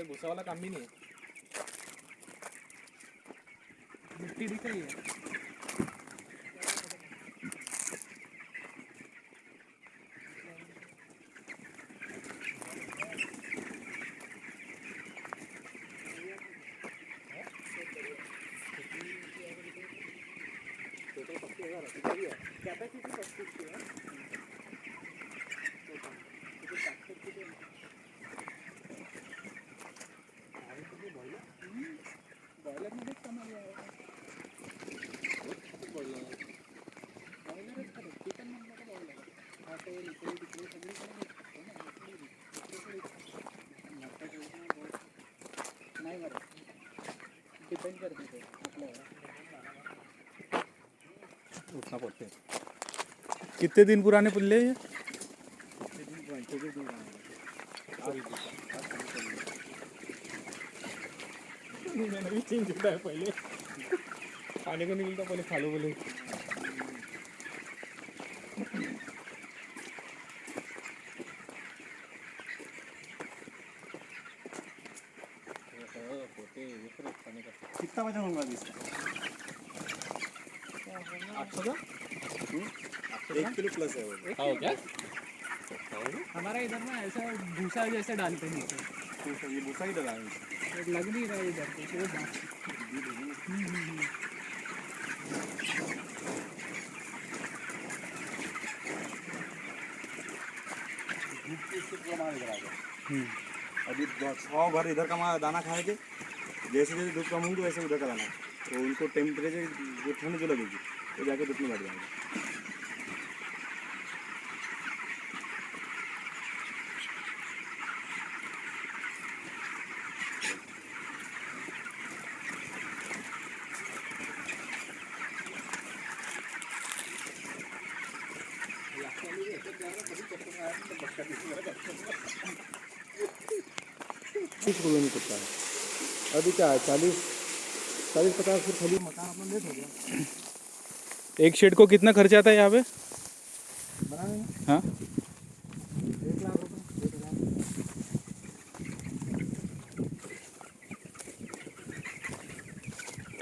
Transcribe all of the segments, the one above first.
इधर भूसा वाला काम भी नहीं है। मिट्टी दिख रही है। डिपेंड करते थे उठना पड़ते हैं। कितने दिन पुराने पुल्ले ये? मैंने भी चेंज किया है पहले। खाने को निकलता पहले खा लो बोले। कितना वजन होगा इसका? 800 का? 1 किलो प्लस है वो। हाँ क्या? हमारा इधर ना ऐसा भूसा जैसे डालते हैं नीचे, ये भूसा ही डला है। लग नहीं रहा है इधर तो अभी 100 भर इधर का दाना खाएंगे, जैसे जैसे धूप कम होंगे वैसे उधर का दाना, तो उनको टेम्परेचर जो ठंड जो लगेगी वो जाके धूप में बढ़ जाएगा। ₹30 में कुत्ता है। अभी क्या है 40-50 फुट खाली मकान अपना लेट हो गया। एक शेड को कितना खर्चा आता है यहाँ पे बनाने में? हाँ 1 लाख रुपये, 1 लाख।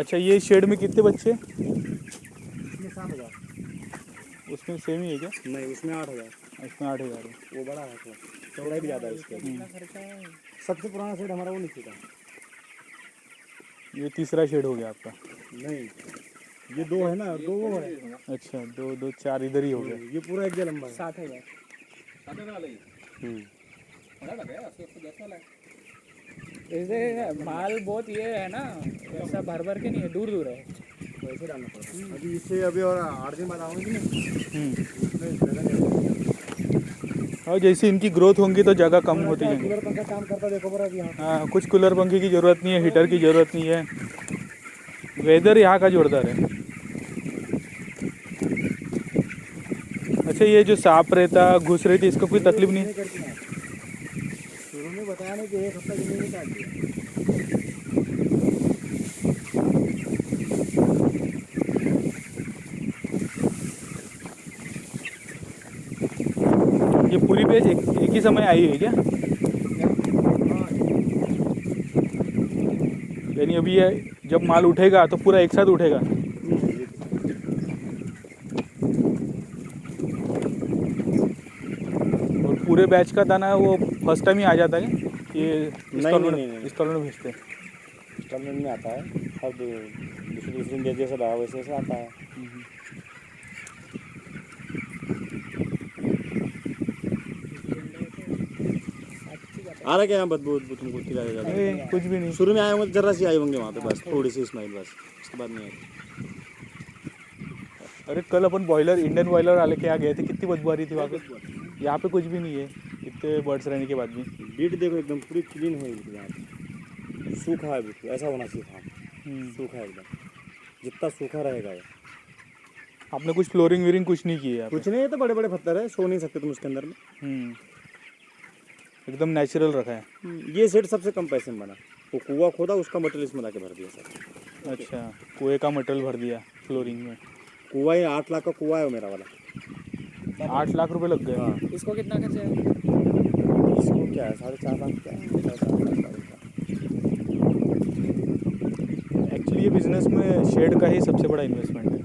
अच्छा ये शेड में कितने बच्चे? इसमें 7,000। उसमें सेम ही है क्या? नहीं, उसमें 8,000। इसमें 8,000 है। वो बड़ा है थोड़ा, चौड़ाई भी ज़्यादा है इसका। खर्चा है। सबसे पुराना शेड हमारा वो नीचे था। ये तीसरा शेड हो गया आपका? नहीं, ये 2 है ना, 2 वो है। अच्छा 2 4 इधर ही हो गया। ये पूरा एक लंबा है। 60,000 ऐसे माल बहुत ये है ना, ऐसा भर भर के नहीं है, दूर दूर है। वैसे डालना पड़ता है। अभी इससे अभी और 8 दिन बाद आऊँगी ना, इसमें जगह नहीं और जैसे इनकी ग्रोथ होंगी तो जगह कम होती है। कूलर पंखा काम करता देखो बड़ा यहाँ। हाँ कुछ कूलर पंखे की ज़रूरत नहीं है, हीटर की ज़रूरत नहीं है। वेदर यहाँ का जोरदार है। अच्छा ये जो सांप रहता घुस रही थी इसका कोई तकलीफ नहीं? शुरू में बताया नहीं कि 1 हफ्ता ज़मीन में काट दिया। ये पूरी बेच एक ही समय आई है क्या? यानी अभी ये जब माल उठेगा तो पूरा एक साथ उठेगा? और पूरे बैच का दाना वो फर्स्ट टाइम ही आ जाता है ये इंस्टॉलमेंट में भेजते हैं? इंस्टॉलमेंट में आता है, हर दूसरे दिन जैसे रहा वैसे वैसे आता है। आ रहा क्या यहाँ बदबू तुमको? कुछ भी नहीं। शुरू में आए होंगे, जरा सी आए होंगे वहाँ पे, बस थोड़ी सी स्मेल, बस उसके बाद नहीं आई। अरे कल अपन बॉयलर इंडियन बॉयलर वाले के यहाँ गए थे, कितनी बदबू आ रही थी वहाँ पे। यहाँ पे कुछ भी नहीं है इतने बर्ड्स रहने के बाद भी। बीट देखो एकदम पूरी क्लीन है यहाँ पे, सूखा है बिल्कुल, ऐसा होना चाहिए था। सूखा है एकदम, जितना सूखा रहेगा ये। आपने कुछ फ्लोरिंग वीरिंग कुछ नहीं की है? कुछ नहीं, ये तो बड़े बड़े पत्थर है, सो नहीं सकते तुम उसके अंदर में। एकदम नेचुरल रखा है। ये सेट सबसे कम पैसे में बना, वो कुआं खोदा उसका मटेरियल इसमें ला के भर दिया सर। अच्छा कुएं का मटेरियल भर दिया फ्लोरिंग में? कुआं ही 8 लाख का कुआं है मेरा वाला। 8 लाख रुपए लग गए? हाँ। इसको कितना खर्चा है? इसको क्या है 4.5 लाख क्या है, 4.5 लाख। बिजनेस में शेड का ही सबसे बड़ा इन्वेस्टमेंट है।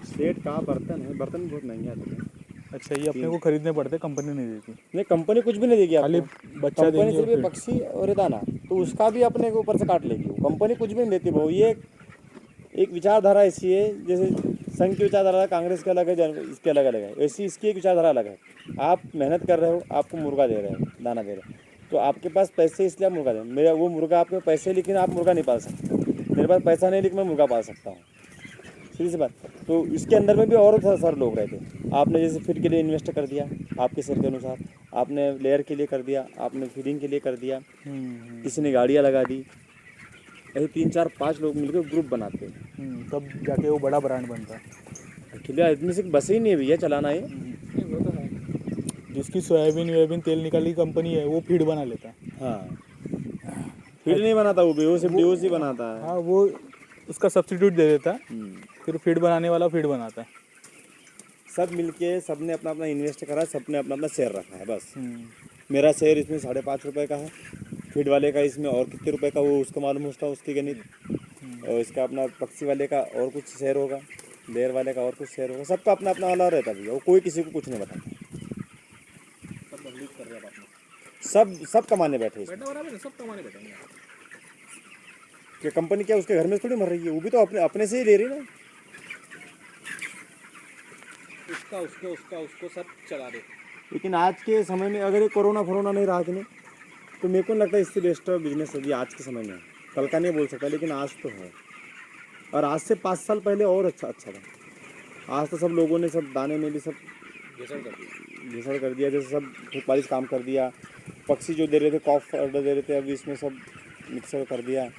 सेट का बर्तन है, बर्तन बहुत महंगे आते हैं। अच्छा, ये अपने को खरीदने पड़ते हैं, कंपनी नहीं देती? नहीं, कंपनी कुछ भी नहीं देगी खाली आपको। बच्चा कंपनी देंगे और सिर्फ ये फिर पक्षी और ये दाना, तो उसका भी अपने के ऊपर से काट लेगी वो। कंपनी कुछ भी नहीं देती भाऊ। ये एक विचारधारा ऐसी है, जैसे संघ की विचारधारा कांग्रेस का अलग है, इसके अलग अलग है, ऐसी इसकी एक विचारधारा अलग है। आप मेहनत कर रहे हो, आपको मुर्गा दे रहे हो, दाना दे रहे हो, तो आपके पास पैसे इसलिए आप मुर्गा दे रहे हो। मेरा वो मुर्गा आपके पैसे, लेकिन आप मुर्गा नहीं पाल सकते। मेरे पास पैसा नहीं, लेकिन मैं मुर्गा पाल सकता हूँ। सीधी सी बात। तो इसके अंदर में भी और सारे लोग रहते हैं। आपने जैसे फीड के लिए इन्वेस्ट कर दिया, आपके शेयर के अनुसार, आपने लेयर के लिए कर दिया, आपने फीडिंग के लिए कर दिया, किसी ने गाड़ियाँ लगा दी, ऐसे 3 4 5 लोग मिलकर ग्रुप बनाते हैं। तब जाके वो बड़ा ब्रांड बनता है। अकेले आदमी से बस ही नहीं है भैया चलाना ये। नहीं वो तो है। जिसकी सोयाबीन वेयाबीन तेल निकाली कंपनी है, वो फीड बना लेता है। हाँ, फीड नहीं बनाता वो, बेहोश ही बनाता है। हाँ, वो उसका सब्स्टिट्यूट दे देता है, फिर फीड बनाने वाला फीड बनाता है। सब मिलके सबने अपना अपना इन्वेस्ट करा, सबने अपना अपना शेयर रखा है बस। मेरा शेयर इसमें 5.5 रुपये का है, फीड वाले का इसमें और कितने रुपए का वो उसको मालूम होता है, उसकी गणित। और इसका अपना पक्षी वाले का और कुछ शेयर होगा, लेयर वाले का और कुछ शेयर होगा, सबका अपना अपना वाला रहता है भैया। वो कोई किसी को कुछ नहीं बताता। सब कमाने बैठे इसमें। बराबर है, सब कमाने बैठेंगे। कि कंपनी क्या उसके घर में थोड़ी मर रही है, वो भी तो अपने अपने से ही ले रही ना। उसको सब चला दे। लेकिन आज के समय में अगर ये कोरोना नहीं रहा कि नहीं, तो मेरे को नहीं लगता इससे बेस्ट बिजनेस अभी आज के समय में है। कल का नहीं बोल सकता, लेकिन आज तो है। और आज से 5 साल पहले और अच्छा था। आज तो सब लोगों ने सब दाने में भी सब घिसड़ कर दिया, जैसे सब फूक काम कर दिया। पक्षी जो दे रहे थे, कॉफ ऑर्डर दे रहे थे, अभी इसमें सब मिक्सर कर दिया।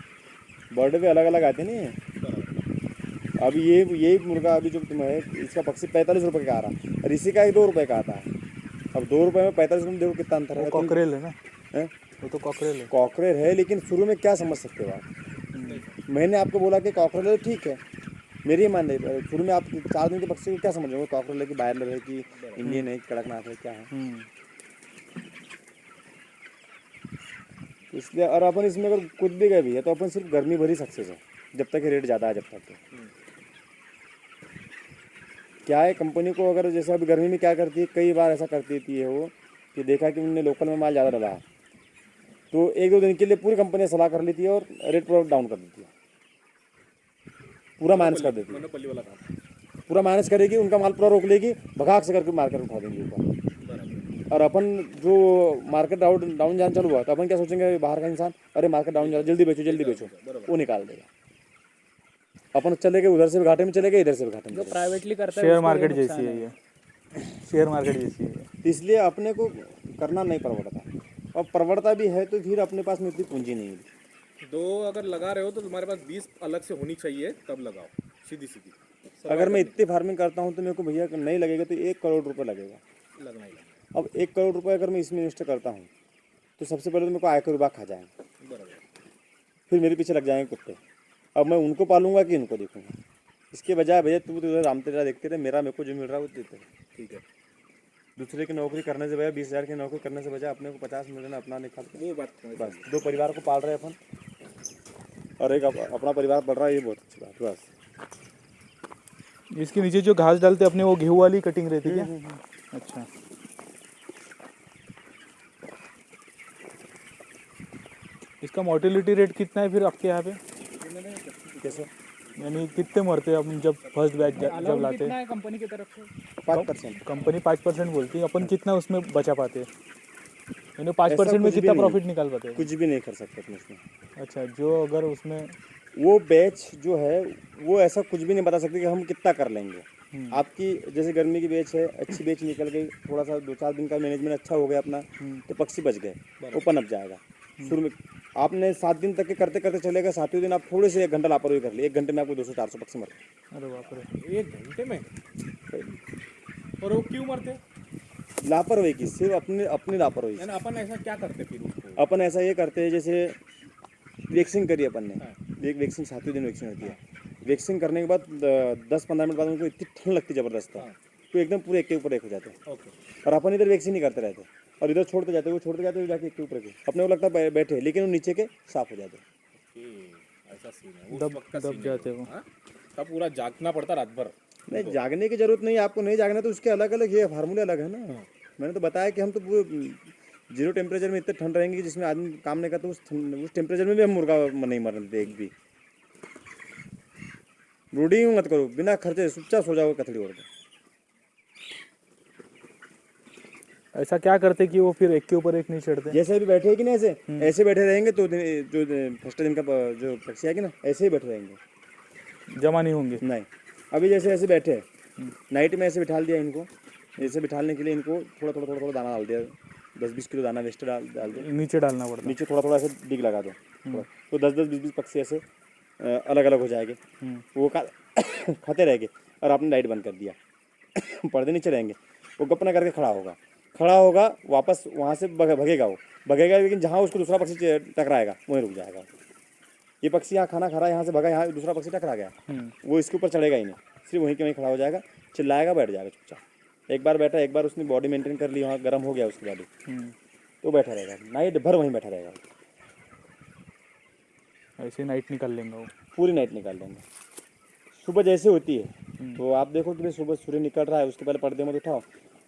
बर्ड भी अलग अलग आते नहीं। अभी यही मुर्गा अभी जो तुम्हें है, इसका पक्षी 45 रुपये का आ रहा है, और इसी का 2 रुपये का आता है। अब 2 रुपये में 45 रुपये में देखो कितना अंतर है। कॉकरेल है ना, है? वो तो कॉकरेल है। कॉकरेल है, लेकिन शुरू में क्या समझ सकते हो आप? मैंने आपको बोला कि कॉकरेल है, ठीक है, मेरी ही मान नहीं। शुरू में आप 4 दिन के पक्षी को क्या समझ रहे हो? कॉकरेल है कि बायरलर है कि इंडियन है, कड़कनाथ है, क्या है? इसलिए और अपन इसमें अगर कूद भी गए भी है, तो अपन सिर्फ गर्मी भरी सक्सेस है, जब तक रेट ज़्यादा है। जब तक क्या है, कंपनी को अगर जैसे अभी गर्मी में क्या करती है, कई बार ऐसा करती थी है वो, कि देखा कि उन्होंने लोकल में माल ज़्यादा डाला, तो 1-2 दिन के लिए पूरी कंपनी सलाह कर लेती है और रेट पूरा डाउन कर देती है, पूरा माइनस कर देती है। पूरा माइनस करेगी, उनका माल पूरा रोक लेगी, भगाक से करके मार्केट उठा देंगी ऊपर। और अपन जो मार्केट डाउन जाना चालू हुआ, तो अपन क्या सोचेंगे, बाहर का इंसान, अरे मार्केट डाउन जा, जल्दी बेचो, वो निकाल देगा। अपन चले गए उधर से भी घाटे में, चले गए इधर से भी घाटे में। जो प्राइवेटली करता है शेयर उसको ये मार्केट नुकसान जैसी है ये, शेयर मार्केट जैसी है। तो इसलिए अपने को करना नहीं परवड़ता, और परवड़ता भी है तो फिर अपने पास में इतनी पूंजी नहीं है। दो अगर लगा रहे हो तो तुम्हारे पास 20 अलग से होनी चाहिए, तब लगाओ सीधी। अगर मैं इतनी फार्मिंग करता हूँ तो मेरे को भैया नहीं लगेगा तो 1 करोड़ रुपये लगेगा। लगना ही लगना। अब 1 करोड़ रुपये अगर मैं इसमें इन्वेस्ट करता हूँ, तो सबसे पहले तो मेरे को आयकर विभाग खा जाएंगे, फिर मेरे पीछे लग जाएंगे कुत्ते। अब मैं उनको पालूंगा कि इनको देखूंगा? इसके बजाय भैया तू तो राम तेरा देखते रहे, मेरे को जो मिल रहा है वो देते रहे। ठीक है, दूसरे की नौकरी करने से बजाय 20,000 की नौकरी करने से बजाय अपने को 50 मिल रहा है, अपना निकाल के वो बात तो है। बस 2 परिवार को पाल रहे हैं अपन, और एक अपना परिवार बढ़ रहा है, ये बहुत अच्छी बात है। बस इसके नीचे जो घास डालते अपने, वो गेहूं वाली कटिंग रहती है क्या? अच्छा, इसका मोर्टेलिटी रेट कितना है फिर आपके यहाँ पे? कैसे? यानी कितने मरते हैं अपन जब फर्स्ट बैच जब अलाउड लाते कितना हैं? है कंपनी की तरफ से? 5%। कंपनी 5% बोलती है, अपन कितना उसमें बचा पाते हैं? यानी 5% में कुछ भी कितना नहीं। प्रॉफिट निकाल पाते हैं? कुछ भी नहीं कर सकते अपने इसमें। अच्छा, जो अगर उसमें वो बैच जो है, वो ऐसा कुछ भी नहीं बता सकते कि हम कितना कर लेंगे। आपकी जैसे गर्मी की बैच है, अच्छी बैच निकल गई, थोड़ा सा 2-4 दिन का मैनेजमेंट अच्छा हो गया अपना, तो पक्षी बच गए, वो पनप जाएगा। शुरू में आपने 7 दिन तक के करते करते चले गए, 7वें दिन आप थोड़े से 1 घंटा लापरवाही कर ली, 1 घंटे में आपको 200-400 पक्षी मर गए। अरे बाप रे, 1 घंटे में? और वो क्यों मरते? लापरवाही की, सिर्फ अपनी लापरवाही। यानी अपन ऐसा क्या करते फिर उसको? अपन ऐसा ये करते हैं, जैसे वैक्सीन करी अपन ने, एक वैक्सीन 7वें दिन वैक्सीन होती है। वैक्सीन करने के बाद 10-15 मिनट बाद उनको इतनी ठंड लगती ज़बरदस्त है, तो एकदम पूरे एक के ऊपर एक हो जाते हैं। ओके, और अपन इधर वैक्सीन नहीं करते रहते, और इधर छोड़ते जाते, वो छोड़ते जाते, वो जाके एक के ऊपर एक। अपने को लगता है बैठे, लेकिन वो नीचे के साफ हो जाते हैं। ऐसा सीन है उस दब वक्त का दब सीन जाते है वो। वो, हाँ? तब पूरा जागना पड़ता रात भर। नहीं जागने की जरूरत नहीं है, आपको नहीं जागना तो उसके अलग अलग ये फार्मूले अलग है ना। मैंने तो बताया कि हम तो जीरो टेम्परेचर में इतने ठंड रहेंगे कि जिसमें आदमी काम नहीं करता, उस टेम्परेचर में भी हम मुर्गा नहीं मरने देते एक भी। ब्रूडिंग मत करो, बिना खर्चे चुपचाप सो जाओ कथड़ी ओढ़ के। ऐसा क्या करते कि वो फिर एक के ऊपर एक नहीं चढ़ते? जैसे अभी बैठे है कि नहीं, ऐसे ऐसे बैठे रहेंगे तो जो फर्स्ट दिन का जो पक्षी आएगी ना, ऐसे ही बैठे रहेंगे, जमा नहीं होंगे। नहीं। अभी जैसे ऐसे बैठे हैं, नाइट में ऐसे बिठा दिया इनको, ऐसे बिठाने के लिए इनको थोड़ा थोड़ा थोड़ा थोड़ा दाना डाल दिया, 10-20 किलो दाना वेस्ट डाल दो, नीचे डालना पड़ता। नीचे थोड़ा थोड़ा ऐसे डिग लगा दो, तो 10-10 20-20 पक्षी ऐसे अलग अलग हो जाएंगे, वो खाते रहेंगे। और आपने लाइट बंद कर दिया, पर्दे नीचे रहेंगे, वो गपना करके खड़ा होगा, वापस वहाँ से भगेगा, लेकिन जहाँ उसको दूसरा पक्षी टकराएगा वहीं रुक जाएगा। ये पक्षी यहाँ खाना खा रहा है, यहाँ से भगा, यहाँ दूसरा पक्षी टकरा गया, वो इसके ऊपर चढ़ेगा ही नहीं, सिर्फ वहीं के वहीं खड़ा हो जाएगा, चिल्लाएगा, बैठ जाएगा चुपचाप। एक बार बैठा, एक बार उसने बॉडी मेंटेन कर ली, वहाँ गर्म हो गया उसकी बॉडी, तो बैठा रहेगा, नाइट भर वहीं बैठा रहेगा, ऐसे नाइट निकाल लेंगे वो। पूरी नाइट निकाल लेंगे। सुबह जैसे होती है तो आप देखो कि भाई सुबह सूर्य निकल रहा है, उसके पहले पर्दे मत उठाओ,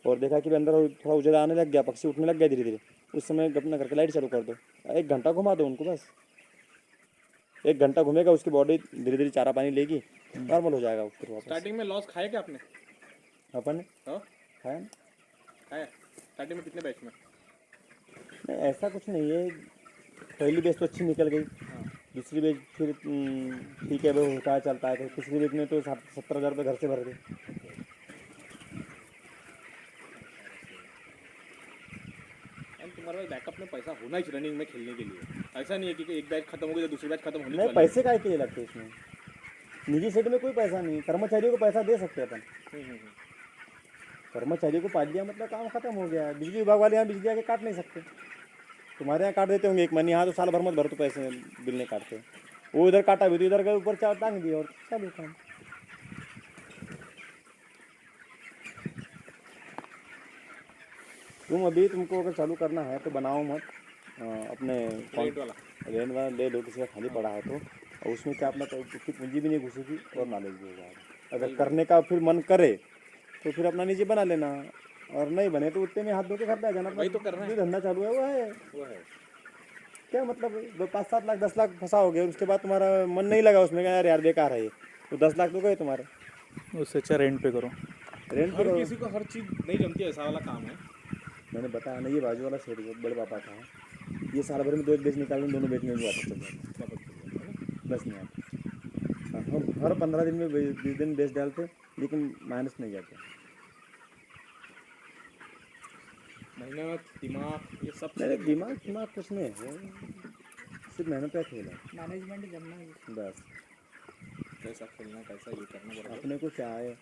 और देखा कि अंदर थोड़ा उजाला आने लग गया, पक्षी उठने लग गया धीरे धीरे, उस समय गपना करके लाइट चालू कर दो, 1 घंटा घुमा दो उनको, बस 1 घंटा घूमेगा, उसकी बॉडी धीरे धीरे चारा पानी लेगी, नॉर्मल हो जाएगा फिर वापस। स्टार्टिंग में लॉस खाया क्या आपने? अपन ने हाँ खाया ना? खाया। स्टार्टिंग में कितने बैच में? नहीं ऐसा कुछ नहीं है, पहली बेच तो अच्छी निकल गई, दूसरी बेच फिर ठीक है भाई होता है चलता है, तो तीसरी बेच में तो 70,000 रुपये घर से भर गए। तुम्हारे पास बैकअप में पैसा होना ही रनिंग में खेलने के लिए, ऐसा नहीं है कि एक बैच खत्म हो गई तो दूसरी बैच खत्म होने नहीं पैसे काहे के लिए लगते इसमें, निजी सेट में कोई पैसा नहीं, कर्मचारियों को पैसा दे सकते अपन, कर्मचारियों को पाल दिया मतलब काम खत्म हो गया। बिजली विभाग वाले यहाँ बिजली आके काट नहीं सकते, तुम्हारे यहाँ काट देते होंगे 1 महीने, यहाँ तो साल भर मत भर तो पैसे बिल नहीं काटते, वो इधर काटा भी तो इधर का ऊपर चार टांग दिया और चालू काम। तुमको अगर चालू करना है तो बनाओ मत, अपने रेंट वाला ले लो, किसी का खाली पड़ा है तो, और उसमें क्या अपना उसकी पूंजी भी नहीं घुसेगी और नॉलेज भी हो जाएगा। अगर करने का फिर मन करे तो फिर अपना नीचे बना लेना, और नहीं बने तो उतने में हाथ धो के घर पे आ जाना। वही तो करना है, धंधा चालू है वो है क्या मतलब 5-7 लाख 10 लाख फंसा हो गया, उसके बाद तुम्हारा मन नहीं लगा उसमें, यार बेकार है ये, तो 10 लाख तो गए तुम्हारे। उससे अच्छा रेंट पे करो। रेंट पे हर किसी को हर चीज़ नहीं जमती, ऐसा वाला काम है। मैंने बताया ना, ये बाजू वाला शेर बड़े पापा का है, ये साल भर में 2 बेच निकाल लें, दोनों बेचने में वापस चल जाते, बस नहीं आते। हम हर 15 दिन में 20 दिन बेच डालते, लेकिन माइनस नहीं जाते। मेहनत दिमाग ये सब मेरे दिमाग कुछ नहीं है, सिर्फ मेहनत का खेल है, मैनेजमेंट जमना है बस। कैसा खेलना, कैसा ये करना पड़ेगा। अपने को क्या है,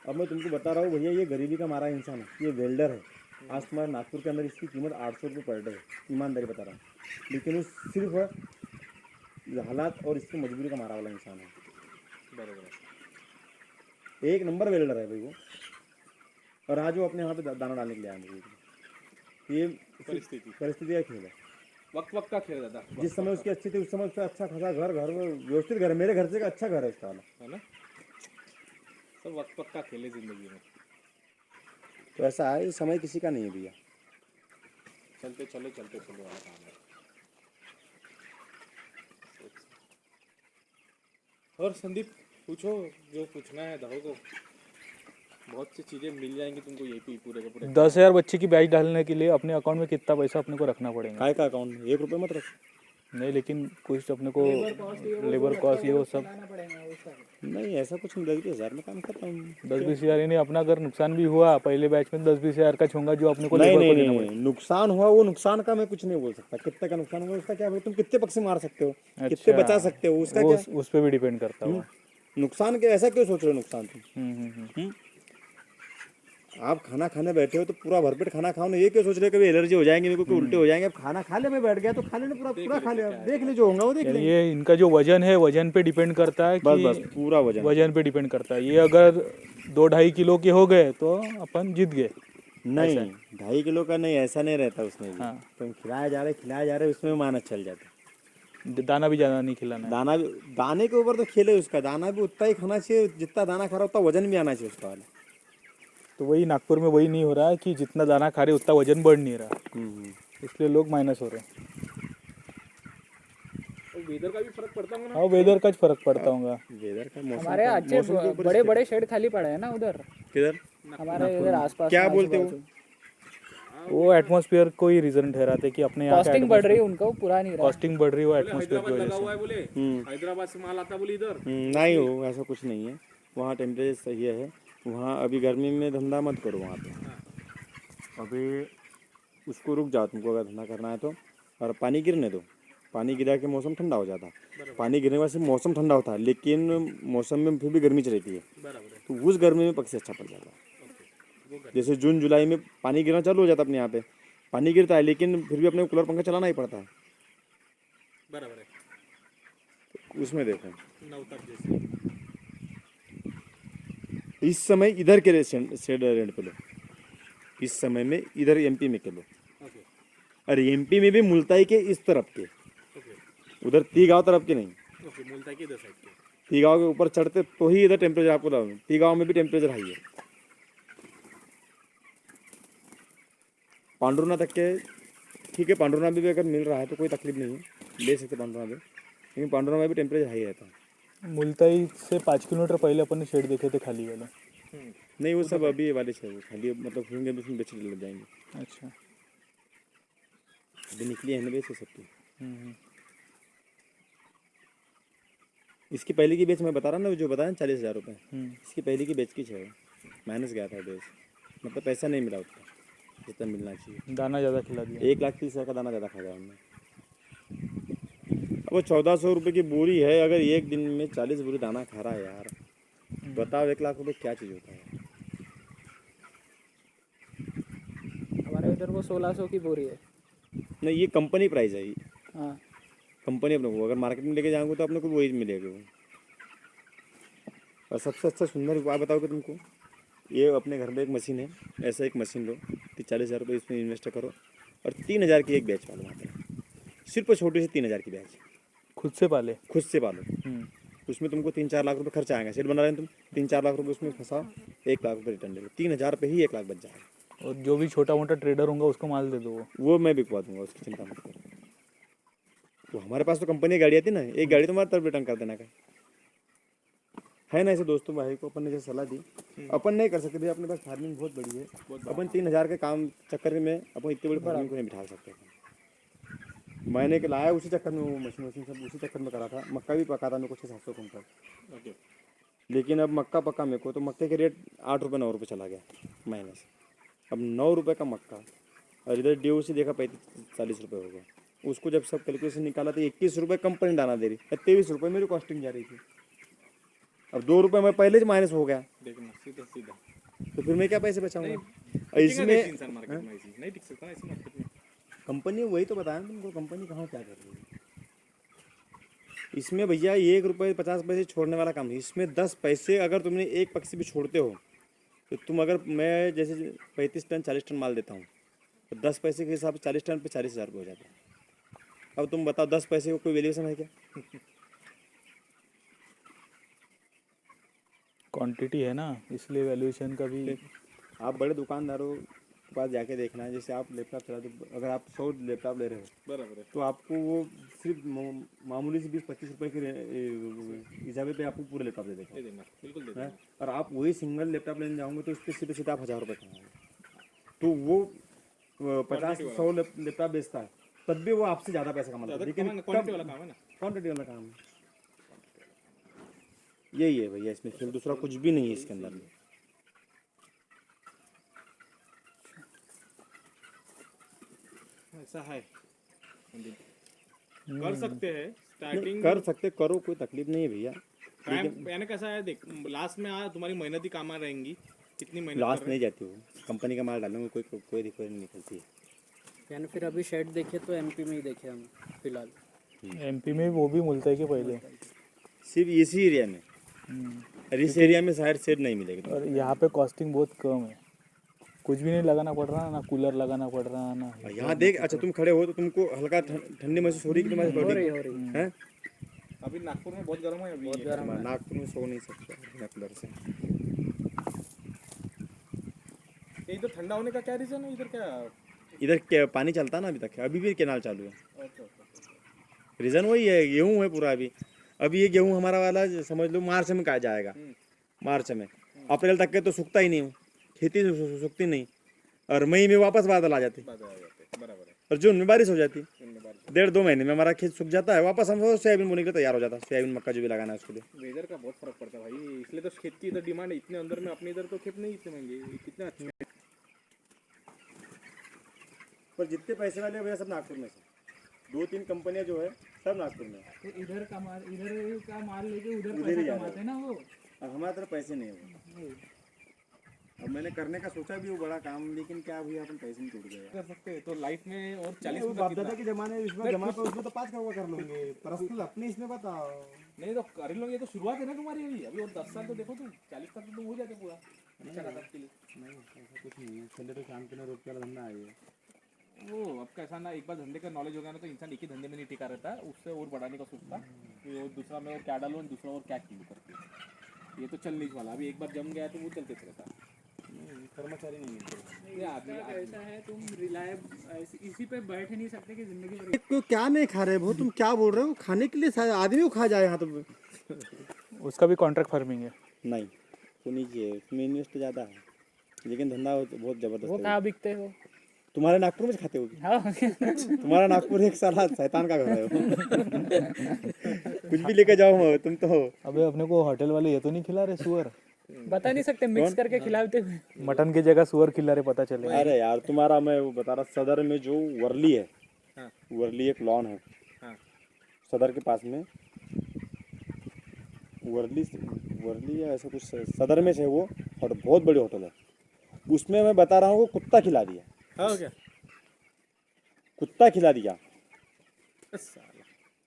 अब मैं तुमको बता रहा हूँ भैया, ये गरीबी का मारा इंसान है, ये वेल्डर है। आज तुम्हारे नागपुर के अंदर इसकी कीमत 800 रुपये पर डे है, ईमानदारी बता रहा हूँ, लेकिन वो सिर्फ हालात और इसकी मजबूरी का मारा वाला इंसान है, बराबर। 1 नंबर वेल्डर है भाई वो। और आज वो अपने यहाँ पे दाना डालने के लिए आया मुझे, ये परिस्थिति का खेल है। वक्त का खेल दादा। जिस समय उसकी अच्छी थी उस समय उसका अच्छा खासा घर व्यवस्थित घर, मेरे घर से का अच्छा घर है उसका वाला, है ना। सब वक्त का खेल है जिंदगी में। तो ऐसा है, समय किसी का नहीं है भैया। चलते चलो वाला काम है। और संदीप पूछो जो पूछना है दाहो को, बहुत सी चीज़ें मिल जाएंगी तुमको यही पे पूरे के पूरे। 10,000 बच्चे की बैच डालने के लिए अपने अकाउंट में कितना पैसा अपने को रखना पड़ेगा? काय का अकाउंट में 1 रुपये मत रख। नहीं लेकिन कुछ अपने को लेबर कॉस्ट ये वो सब नहीं ऐसा कुछ नहीं, 10-20 हज़ार में काम करता हूँ। 10-20 हज़ार, यानी अपना अगर नुकसान भी हुआ पहले बैच में 10-20 हज़ार का छूंगा जो अपने को नहीं लेबर को नहीं देना नहीं, नुकसान हुआ वो नुकसान का मैं कुछ नहीं बोल सकता, कितने का नुकसान हुआ उसका क्या, तुम कितने पक्षी मार सकते हो, कितने बचा सकते हो, उसका पड़ेगा। क्या उस पर भी डिपेंड करता है। नुकसान के, ऐसा क्यों सोच रहे हो नुकसान तुम? आप खाना खाने बैठे हो तो पूरा भरपेट खाना खाओ ना, ये क्यों सोच रहे हो कभी एलर्जी हो जाएंगे, मेरे को उल्टे हो जाएंगे। अब खाना खा ले, मैं बैठ गया तो खा लेना, पूरा खा ले, देख ले जो होगा वो देख ले। ये इनका जो वजन है वजन पे डिपेंड करता है कि बस पूरा वजन पे डिपेंड करता है। ये अगर 2-2.5 किलो के हो गए तो अपन जीत गए। नहीं 2.5 किलो का नहीं, ऐसा नहीं रहता उसमें भी। हाँ। तुम खिलाया जा रहे उसमें मानस चल जाता। दाना भी ज़्यादा नहीं खिलाना है। दाने के ऊपर तो खेले उसका, दाना भी उतना ही खाना चाहिए जितना दाना खा रहा उतना वजन भी आना चाहिए उसका वाला। तो वही नागपुर में वही नहीं हो रहा है कि जितना दाना खा रहे उतना वजन बढ़ नहीं रहा, हम्म। इसलिए लोग माइनस हो रहे हैं। और वेदर का भी फर्क पड़ता होगा ना। हाँ, वेदर का फर्क पड़ता होगा। वेदर का मौसम हमारे का- अच्छे मौसम के ऊपर बड़े बड़े शेड खाली पड़े हैं ना उधर, किधर हमारे इधर आसपास क्या में, बोलते हो? आजू-बाजू। वो एटमॉस्फेयर को ही रीजन ठहराते कि अपने यहाँ कॉस्टिंग बढ़ रही है उनको, पूरा नहीं रहा। कॉस्टिंग बढ़ रही है वो बोले एटमॉस्फेयर की हैदराबाद वजह लगा से। हुआ है, बोले हैदराबाद से माल आता बोले इधर। नहीं हो, ऐसा कुछ नहीं है। वहाँ टेम्परेचर सही है। वहाँ अभी गर्मी में धंधा मत करो वहाँ पे, अभी उसको रुक जाओ तुमको अगर धंधा करना है तो, और पानी गिरने दो। पानी गिरा के मौसम ठंडा हो जाता है। पानी गिरने से मौसम ठंडा होता है, लेकिन मौसम में फिर भी गर्मी रहती है, बराबर है। तो उस गर्मी में पक्षी अच्छा पड़ जाता है। जैसे जून जुलाई में पानी गिरना चालू हो जाता है अपने यहाँ पे, पानी गिरता है लेकिन फिर भी अपने को कूलर पंखा चलाना ही पड़ता है। बराबर है। उसमें देखो नवताप जैसे इस समय इधर के शेड रेंट पे लो, इस समय में इधर एमपी में के लो, ओके और एमपी में भी मुल्ताई के इस तरफ के, ओके उधर तीगांव तरफ के नहीं। ओके मुल्ताई के इधर साइड के। तीगांव के ऊपर चढ़ते तो ही इधर टेम्परेचर आपको लगा। तीगांव में भी टेम्परेचर हाई है। पांडुरना तक के ठीक है, पांडुरना भी अगर मिल रहा है तो कोई तकलीफ नहीं है, ले सकते पांडुरना भी, लेकिन पांडुरना में भी टेम्परेचर हाई रहता है। मुल्ताई से 5 किलोमीटर पहले अपन ने शेड देखे थे खाली वाले। नहीं वो सब अभी वाले से खाली मतलब होंगे तो उसमें बेच लग जाएंगे। अच्छा। अभी निकली है ना बेच सबकी। हम्म। इसकी पहले की बेच मैं बता रहा ना, जो बताया 40,000 रुपये, हम्म। इसकी पहले की बेच की है, माइनस गया था बेच, मतलब पैसा नहीं मिला उतना जितना मिलना चाहिए। दाना ज़्यादा खिला दिया। 1,30,000 का दाना ज़्यादा खा गया हमने। अब वो 1,400 रुपये की बोरी है, अगर एक दिन में 40 बोरी दाना खा रहा है यार, बताओ 1,00,000 रुपये क्या चीज़ होता है। हमारे इधर वो 1600 की बोरी है। नहीं ये कंपनी प्राइस है, हाँ, कंपनी अपने को, अगर मार्केट में लेके जाऊंगा तो अपने को वही मिलेगा वो। और सबसे अच्छा सुंदर उपाय बताओगे तुमको, ये अपने घर में एक मशीन है, ऐसा एक मशीन लो, 40,000 रुपये इसमें इन्वेस्ट करो, और 3,000 की एक बैच पालो वहाँ पर, सिर्फ छोटी सी 3,000 की बैच खुद से पाले। खुद से पालो। हम्म। उसमें तुमको 3-4 लाख रुपए खर्चा आएगा, सेट बना रहे हैं तुम, 3-4 लाख रुपए उसमें फंसाओ, 1 लाख रुपये रिटर्न दे दो, 3,000 पे ही 1 लाख बच जाएगा। और जो भी छोटा मोटा ट्रेडर होगा उसको माल दे दो वो मैं बिकवा दूंगा, उसकी चिंता मत करो। तो हमारे पास तो कंपनी की गाड़ी आती ना, एक गाड़ी तुम्हारी तरफ रिटर्न कर देना का है ना। ऐसे दोस्तों भाई को अपन ने जैसे सलाह दी, अपन नहीं कर सकते भैया, अपने पास फार्मिंग बहुत बड़ी है, अपन 3,000 के काम चक्कर में अपन इतनी बड़ी फार्मिंग को नहीं बिठा सकते। मैंने के लाया उसी चक्कर में, वो मशीन सब उसी चक्कर में करा था। मक्का भी पका था मेरे को 600-700 कुंटल, ओके लेकिन अब मक्का पका मेरे को तो मक्के के रेट 8 रुपये 9 रुपये चला गया माइनस। अब 9 रुपये का मक्का, और इधर ड्यू से देखा 35-40 रुपये हो गया। उसको जब सब कैलकुलेशन निकाला तो 21 रुपये कंपनी दाना दे रही, 23 रुपये मेरी कॉस्टिंग जा रही थी। अब 2 रुपये मैं पहले से माइनस हो गया, देखना सीधा सीधा तो फिर मैं क्या पैसे बचाऊंगा। और टिकेगा कैसे इसमें इंसान मार्केट में, ऐसी नहीं टिक सकता ना ऐसे मार्केट में। कंपनी वही तो बताया तुमको, कंपनी कहाँ क्या कर रही है। इसमें भैया 1 रुपये 50 पैसे छोड़ने वाला काम है, इसमें 10 पैसे अगर तुमने एक पक्षी भी छोड़ते हो तो तुम, अगर मैं जैसे 35 टन 40 टन माल देता हूँ तो 10 पैसे के हिसाब से 40 टन पे 40,000 रुपये हो जाता है। अब तुम बताओ 10 पैसे को कोई वैल्यूएशन है क्या? क्वांटिटी है ना, इसलिए वैल्यूएशन का भी। आप बड़े दुकानदारों के पास जाके देखना है, जैसे आप लैपटॉप चलाते हो, अगर आप 100 लैपटॉप ले रहे हो बराबर है। तो आपको वो सिर्फ मामूली से 20-25 रुपये के हिसाब पे आपको पूरे लैपटॉप दे देगा, दे देना, बिल्कुल दे है? देना। और आप वही सिंगल लैपटॉप लेने जाओगे तो उस पर सीधे सीधे आप 1,000 रुपये कमाओगे। तो वो 50-100 लैपटॉप बेचता है, तब भी वो आपसे ज़्यादा पैसा कमाता है, लेकिन क्वालिटी वाला काम है ना। क्वान्टिटी वाला काम है। यही है भैया इसमें खेल, दूसरा कुछ भी नहीं है इसके अंदर में। ऐसा है, कर सकते हैं स्टार्टिंग कर सकते, करो, कोई तकलीफ नहीं है भैया। टाइम यानी कैसा है, देख लास्ट में तुम्हारी मेहनत ही काम रहेंगी, कितनी मेहनत लास्ट कर रहे नहीं जाती वो, कंपनी का माल डालूंगा, कोई दिक्कत नहीं निकलती है। यानी फिर अभी शेड देखे तो एमपी में ही देखे हम फिलहाल। एमपी में वो भी मुल्ताई के पहले। सिर्फ इसी एरिया में, और इस एरिया में शायद सेट नहीं मिलेगा। और यहाँ पे कॉस्टिंग बहुत कम है। कुछ भी नहीं लगाना पड़ रहा, ना कूलर लगाना पड़ रहा ना। यहाँ देख, अच्छा तुम खड़े हो तो तुमको हल्का ठंडी महसूस हो रही कि तुम्हारी बॉडी हो रही है? अभी नागपुर में बहुत गर्म है अभी बहुत गर्म है। नागपुर में सो नहीं सकते बिना कूलर से। ये इधर ठंडा होने का क्या रीजन है? इधर क्या? इधर क्या पानी चलता है ना अभी तक, अभी भी कैनाल चालू है। अच्छा अच्छा। रीज़न वही है, गेहूँ है पूरा अभी। अभी ये गेहूँ हमारा वाला समझ लो मार्च में कहा जाएगा, मार्च में। अप्रैल तक के तो सूखता ही नहीं हूँ, खेती सूखती नहीं, और मई में वापस बादल आ जाते, बात आ जाते, बराबर है। और जून में बारिश हो जाती। इनमें बारिश। 1.5-2 महीने में हमारा खेत सूख जाता है, वापस हम वो सोयाबीन बोने के लिए तैयार हो जाता है। सोयाबीन मक्का जो भी लगाना है उसके लिए। वेदर का बहुत फर्क पड़ता है भाई, इसलिए तो खेत की इधर डिमांड है इतने अंदर में। अपने इधर तो खेत नहीं इतने महंगे, ये कितने अच्छे। पर जितने पैसे वाले भैया सब नागपुर में से, 2-3 कंपनियां जो है सब नागपुर में है। तो इधर का माल लेके उधर उधर ही पैसा जा रहे कमाते हैं ना वो। और हमारे तरफ पैसे नहीं है। अब मैंने करने का सोचा भी वो बड़ा काम, लेकिन क्या भैया अपन पैसे में टूट गए। कर सकते हैं तो लाइफ में। और 40 वो बाप दादा के जमाने में इसमें जमा कर, उसमें तो 5 करोड़ कर लोगे। पर्सनल अपने इसमें बताओ। नहीं तो कर लो, ये तो शुरुआत है ना तुम्हारी अभी। अभी और 10 साल तो देखो तुम, 40 तक तो तुम हो जाते पूरा अच्छा खासा के लिए। नहीं ऐसा कुछ नहीं है, चले तो शाम के ना रोक के धंधा है ये। वो अब कैसा ना, एक बार धंधे का नॉलेज हो गया ना तो इंसान एक ही धंधे में नहीं टिका रहता, उससे और बढ़ाने का सोचता कि वो दूसरा में और क्या डालूं, दूसरा और क्या किलो करके। ये तो चल नहीं वाला, अभी एक बार जम गया तो वो चलते रहता। कर्मचारी नहीं मिलते। ये आदमी ऐसा है, तुम रिलायबल इसी पे बैठ ही नहीं सकते कि जिंदगी भर। तो क्या नहीं खा रहे वो, तुम क्या बोल रहे हो? खाने के लिए शायद आदमी को खा जाए यहाँ तो। उसका भी कॉन्ट्रैक्ट फार्मिंग है। नहीं तो नहीं चाहिए, उसमें इन्वेस्ट ज़्यादा है, लेकिन धंधा बहुत ज़बरदस्त वो है। कहाँ बिकते हो? तुम्हारे नागपुर में खाते होगे? हाँ तुम्हारा नागपुर एक साला शैतान का घर है वो। कुछ भी लेके जाओ तुम तो। अबे अपने को होटल वाले ये तो नहीं खिला रहे सुअर? बता नहीं सकते, मिक्स करके खिलाते हुए। मटन की जगह सुअर खिला रहे, पता चले। अरे यार तुम्हारा मैं वो बता रहा, सदर में जो वर्ली है, हाँ। वर्ली एक लॉन है हाँ। सदर के पास में, वर्ली वर्ली या ऐसा कुछ सदर में से वो, और बहुत बड़ी होटल है। उसमें मैं बता रहा हूँ वो कुत्ता खिला दिया, हाँ क्या? कुत्ता खिला दिया। साला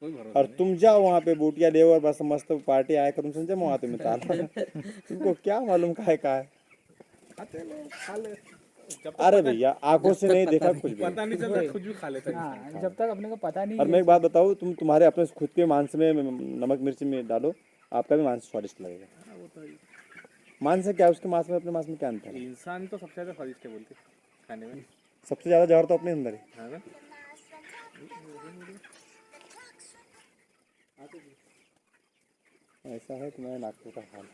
कोई भरोसा और तुम जाओ वहाँ पे बोटिया ले और बस मस्त पार्टी आया करूँ समझे वहाँ पे मिताल। तुमको क्या मालूम का है खाते लोग, खा ले। जब अरे भैया आंखों से नहीं देखा कुछ भी। पता नहीं चलता, कुछ भी खा लेता है इंसान। हाँ, जब तक अपने को पता नहीं और मैं एक बात बताऊँ, तुम्हारे अपने खुद के मांस में नमक मिर्ची में डालो, आपका भी मांस स्वादिष्ट लगेगा। मांस से क्या, उसके मांस में अपने मांस में क्या अंतर है? इंसान तो सबसे ज्यादा स्वादिष्ट है बोलते खाने में, सबसे ज्यादा जहर तो अपने अंदर है। है ना? ऐसा है तुम्हारे नागपुर का हाल।